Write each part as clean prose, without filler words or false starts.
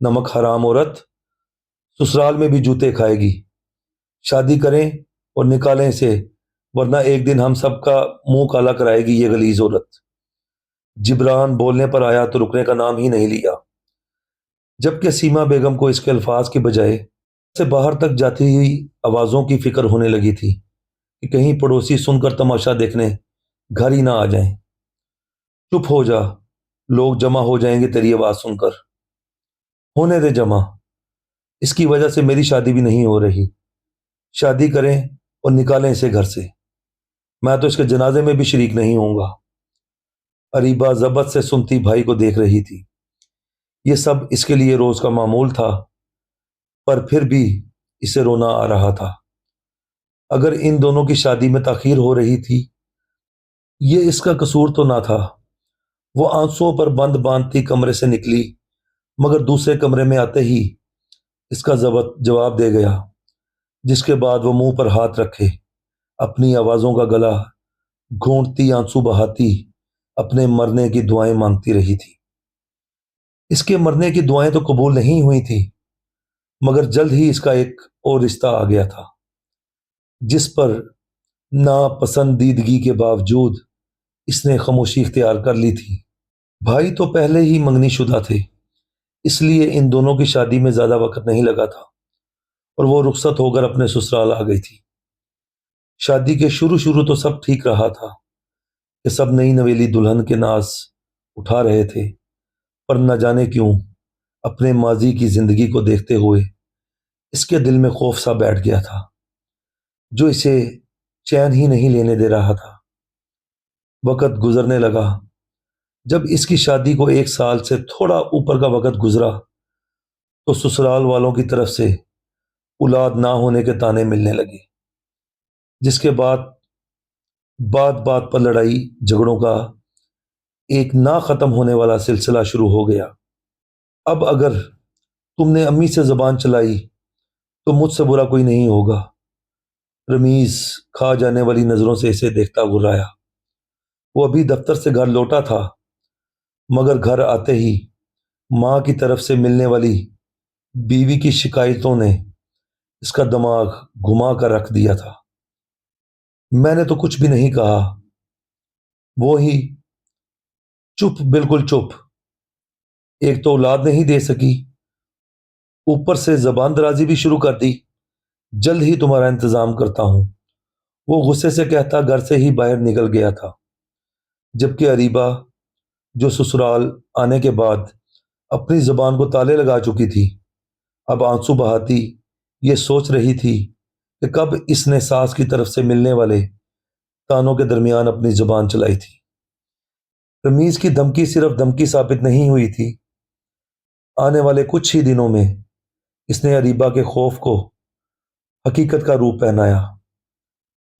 نمک حرام عورت سسرال میں بھی جوتے کھائے گی۔ شادی کریں اور نکالیں اسے، ورنہ ایک دن ہم سب کا منہ کالا کرائے گی یہ غلیظ عورت۔ جبران بولنے پر آیا تو رکنے کا نام ہی نہیں لیا، جبکہ سیما بیگم کو اس کے الفاظ کے بجائے سے باہر تک جاتی ہوئی آوازوں کی فکر ہونے لگی تھی کہ کہیں پڑوسی سن کر تماشا دیکھنے گھر ہی نہ آ جائیں۔ چپ ہو جا، لوگ جمع ہو جائیں گے تیری آواز سن کر۔ ہونے دے جمع، اس کی وجہ سے میری شادی بھی نہیں ہو رہی۔ شادی کریں اور نکالیں اسے گھر سے، میں تو اس کے جنازے میں بھی شریک نہیں ہوں گا۔ اریبہ ضبط سے سنتی بھائی کو دیکھ رہی تھی۔ یہ سب اس کے لیے روز کا معمول تھا، پر پھر بھی اسے رونا آ رہا تھا۔ اگر ان دونوں کی شادی میں تاخیر ہو رہی تھی، یہ اس کا قصور تو نہ تھا۔ وہ آنسوؤں پر بند باندھتی کمرے سے نکلی، مگر دوسرے کمرے میں آتے ہی اس کا ضبط جواب دے گیا، جس کے بعد وہ منہ پر ہاتھ رکھے اپنی آوازوں کا گلا گھونٹتی آنسو بہاتی اپنے مرنے کی دعائیں مانگتی رہی تھی۔ اس کے مرنے کی دعائیں تو قبول نہیں ہوئی تھیں، مگر جلد ہی اس کا ایک اور رشتہ آ گیا تھا، جس پر ناپسندیدگی کے باوجود اس نے خاموشی اختیار کر لی تھی۔ بھائی تو پہلے ہی منگنی شدہ تھے، اس لیے ان دونوں کی شادی میں زیادہ وقت نہیں لگا تھا اور وہ رخصت ہو کر اپنے سسرال آ گئی تھی۔ شادی کے شروع تو سب ٹھیک رہا تھا کہ سب نئی نویلی دلہن کے ناز اٹھا رہے تھے، پر نہ جانے کیوں اپنے ماضی کی زندگی کو دیکھتے ہوئے اس کے دل میں خوف سا بیٹھ گیا تھا، جو اسے چین ہی نہیں لینے دے رہا تھا۔ وقت گزرنے لگا۔ جب اس کی شادی کو 1 سال سے تھوڑا اوپر کا وقت گزرا تو سسرال والوں کی طرف سے اولاد نہ ہونے کے طعنے ملنے لگے، جس کے بعد بات بات پر لڑائی جھگڑوں کا ایک نہ ختم ہونے والا سلسلہ شروع ہو گیا۔ اب اگر تم نے امی سے زبان چلائی تو مجھ سے برا کوئی نہیں ہوگا۔ رمیز کھا جانے والی نظروں سے اسے دیکھتا گرایا۔ وہ ابھی دفتر سے گھر لوٹا تھا، مگر گھر آتے ہی ماں کی طرف سے ملنے والی بیوی کی شکایتوں نے اس کا دماغ گھما کر رکھ دیا تھا۔ میں نے تو کچھ بھی نہیں کہا۔ وہی چپ، بالکل چپ۔ ایک تو اولاد نہیں دے سکی، اوپر سے زبان درازی بھی شروع کر دی۔ جلد ہی تمہارا انتظام کرتا ہوں، وہ غصے سے کہتا گھر سے ہی باہر نکل گیا تھا، جبکہ اریبہ جو سسرال آنے کے بعد اپنی زبان کو تالے لگا چکی تھی، اب آنسو بہاتی یہ سوچ رہی تھی کہ کب اس نے ساس کی طرف سے ملنے والے تانوں کے درمیان اپنی زبان چلائی تھی۔ رمیز کی دھمکی صرف دھمکی ثابت نہیں ہوئی تھی، آنے والے کچھ ہی دنوں میں اس نے اریبہ کے خوف کو حقیقت کا روپ پہنایا۔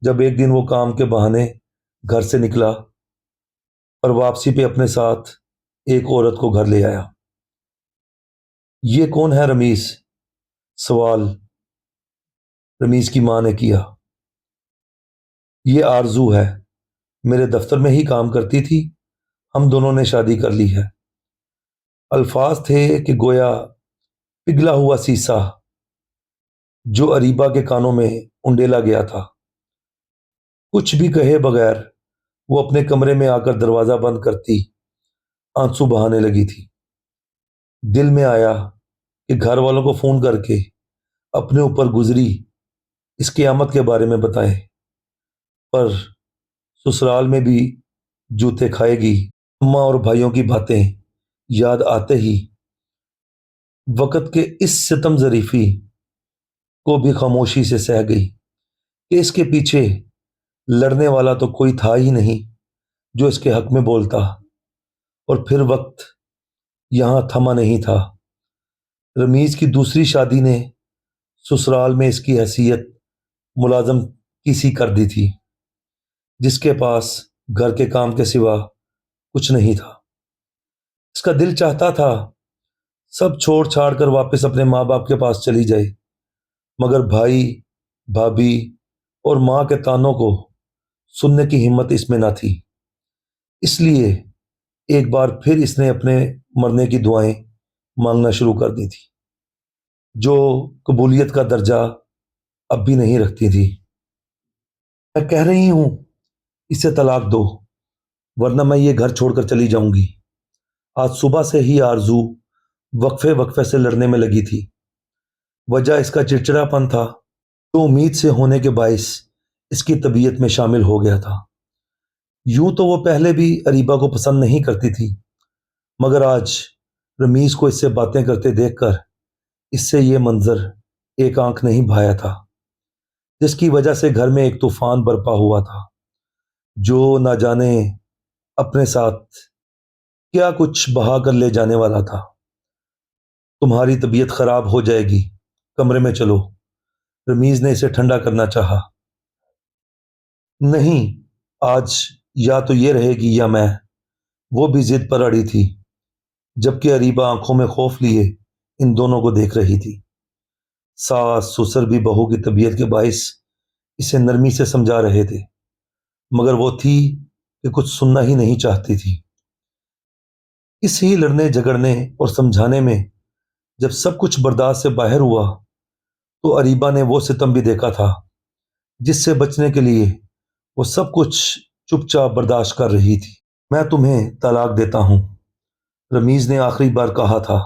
جب ایک دن وہ کام کے بہانے گھر سے نکلا اور واپسی پہ اپنے ساتھ ایک عورت کو گھر لے آیا۔ یہ کون ہے رمیز؟ سوال رمیز کی ماں نے کیا۔ یہ آرزو ہے، میرے دفتر میں ہی کام کرتی تھی، ہم دونوں نے شادی کر لی ہے۔ الفاظ تھے کہ گویا پگھلا ہوا سیسا جو اریبہ کے کانوں میں انڈیلا گیا تھا۔ کچھ بھی کہے بغیر وہ اپنے کمرے میں آ کر دروازہ بند کرتی آنسو بہانے لگی تھی۔ دل میں آیا کہ گھر والوں کو فون کر کے اپنے اوپر گزری اس قیامت کے بارے میں بتائے، پر سسرال میں بھی جوتے کھائے گی اماں اور بھائیوں کی باتیں یاد آتے ہی وقت کے اس ستم ظریفی کو بھی خاموشی سے سہ گئی کہ اس کے پیچھے لڑنے والا تو کوئی تھا ہی نہیں جو اس کے حق میں بولتا، اور پھر وقت یہاں تھما نہیں تھا۔ رمیز کی دوسری شادی نے سسرال میں اس کی حیثیت ملازم کی سی کر دی تھی، جس کے پاس گھر کے کام کے سوا کچھ نہیں تھا۔ اس کا دل چاہتا تھا سب چھوڑ چھاڑ کر واپس اپنے ماں باپ کے پاس چلی جائے، مگر بھائی، بھابھی اور ماں کے تانوں کو سننے کی ہمت اس میں نہ تھی۔ اس لیے ایک بار پھر اس نے اپنے مرنے کی دعائیں مانگنا شروع کر دی تھی، جو قبولیت کا درجہ اب بھی نہیں رکھتی تھی۔ میں کہہ رہی ہوں اسے طلاق دو، ورنہ میں یہ گھر چھوڑ کر چلی جاؤں گی۔ آج صبح سے ہی آرزو وقفے وقفے سے لڑنے میں لگی تھی۔ وجہ اس کا چڑچڑا پن تھا، جو امید سے ہونے کے باعث اس کی طبیعت میں شامل ہو گیا تھا۔ یوں تو وہ پہلے بھی اریبہ کو پسند نہیں کرتی تھی، مگر آج رمیز کو اس سے باتیں کرتے دیکھ کر اس سے یہ منظر ایک آنکھ نہیں بھایا تھا، جس کی وجہ سے گھر میں ایک طوفان برپا ہوا تھا، جو نہ جانے اپنے ساتھ کیا کچھ بہا کر لے جانے والا تھا۔ تمہاری طبیعت خراب ہو جائے گی، کمرے میں چلو، رمیز نے اسے ٹھنڈا کرنا چاہا۔ نہیں، آج یا تو یہ رہے گی یا میں، وہ بھی ضد پر اڑی تھی، جبکہ اریبہ آنکھوں میں خوف لیے ان دونوں کو دیکھ رہی تھی۔ ساس سسر بھی بہو کی طبیعت کے باعث اسے نرمی سے سمجھا رہے تھے، مگر وہ تھی کہ کچھ سننا ہی نہیں چاہتی تھی۔ اس ہی لڑنے جھگڑنے اور سمجھانے میں جب سب کچھ برداشت سے باہر ہوا تو اریبہ نے وہ ستم بھی دیکھا تھا جس سے بچنے کے لیے وہ سب کچھ چپ چاپ برداشت کر رہی تھی۔ میں تمہیں طلاق دیتا ہوں، رمیز نے آخری بار کہا تھا۔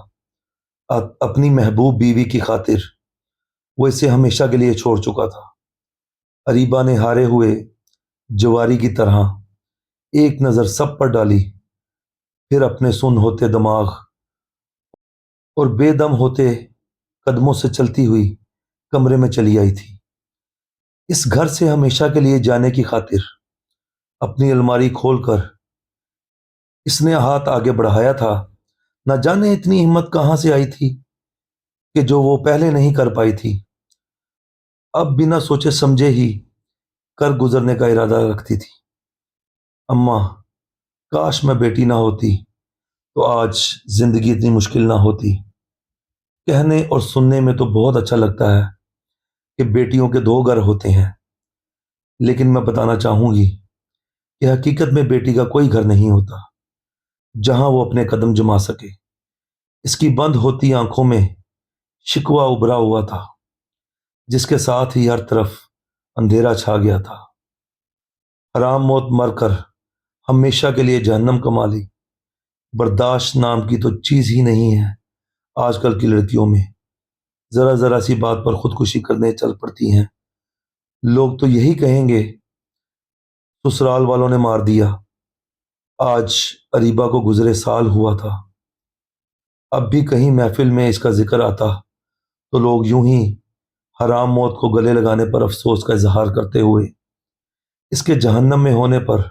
اپنی محبوب بیوی کی خاطر وہ اسے ہمیشہ کے لیے چھوڑ چکا تھا۔ اریبہ نے ہارے ہوئے جواری کی طرح ایک نظر سب پر ڈالی، پھر اپنے سن ہوتے دماغ اور بے دم ہوتے قدموں سے چلتی ہوئی کمرے میں چلی آئی تھی۔ اس گھر سے ہمیشہ کے لیے جانے کی خاطر اپنی الماری کھول کر اس نے ہاتھ آگے بڑھایا تھا۔ نہ جانے اتنی ہمت کہاں سے آئی تھی کہ جو وہ پہلے نہیں کر پائی تھی، اب بنا سوچے سمجھے ہی کر گزرنے کا ارادہ رکھتی تھی۔ اماں، کاش میں بیٹی نہ ہوتی تو آج زندگی اتنی مشکل نہ ہوتی۔ کہنے اور سننے میں تو بہت اچھا لگتا ہے کہ بیٹیوں کے دو گھر ہوتے ہیں، لیکن میں بتانا چاہوں گی کہ حقیقت میں بیٹی کا کوئی گھر نہیں ہوتا جہاں وہ اپنے قدم جما سکے۔ اس کی بند ہوتی آنکھوں میں شکوہ ابھرا ہوا تھا، جس کے ساتھ ہی ہر طرف اندھیرا چھا گیا تھا۔ حرام موت مر کر ہمیشہ کے لیے جہنم کما لی، برداشت نام کی تو چیز ہی نہیں ہے آج کل کی لڑکیوں میں۔ ذرا ذرا سی بات پر خودکشی کرنے چل پڑتی ہیں۔ لوگ تو یہی کہیں گے سسرال والوں نے مار دیا۔ آج اریبہ کو گزرے سال ہوا تھا، اب بھی کہیں محفل میں اس کا ذکر آتا تو لوگ یوں ہی حرام موت کو گلے لگانے پر افسوس کا اظہار کرتے ہوئے اس کے جہنم میں ہونے پر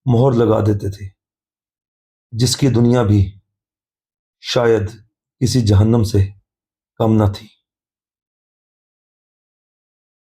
مہر لگا دیتے تھے، جس کی دنیا بھی شاید کسی جہنم سے کم نہ تھی۔